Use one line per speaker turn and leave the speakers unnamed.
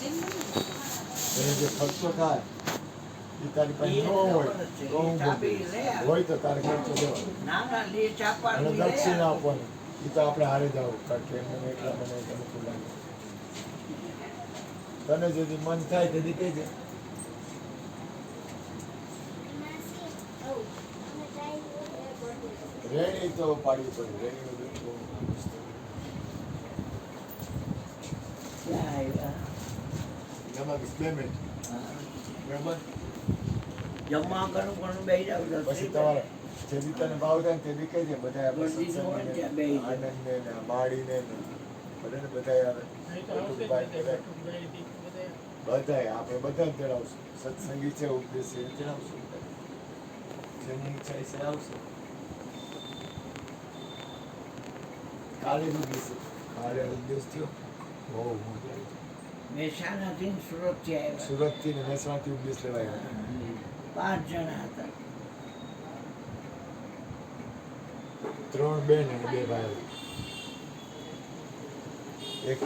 એને જે ખર્ચો થાય એ તારી પાસે ન હોય તો હું હોય તો તારે ખર્ચો દેવાનો અને દક્ષિણા આપવાની એ તો આપણે હારે જવું કારણ કે એમને એટલા મને અનુકૂળ લાગે તને જેથી મન થાય તેથી કહેજે રેણી તો પાડવી પડે રેણી
જમવા ઘણું બે જાવ
પછી તમારે જેથી તને ભાવ થાય ને તેથી કહેજે બધા આનંદ ને માળીને બધાને બધા આવે બધા આપણે બધા તેડાવશું સત્સંગી છે ઉપદેશ છે તેડાવશું જેની ઈચ્છા છે આવશે કાલે જ ઉપદેશ કાલે ઉપદેશ થયો બહુ મજા આવી
મહેસાણાથી સુરતથી આવ્યા
સુરતથી ને મહેસાણાથી ઉપદેશ લેવાય
5 જણા હતા
3 બેન અને 2 ભાઈ એક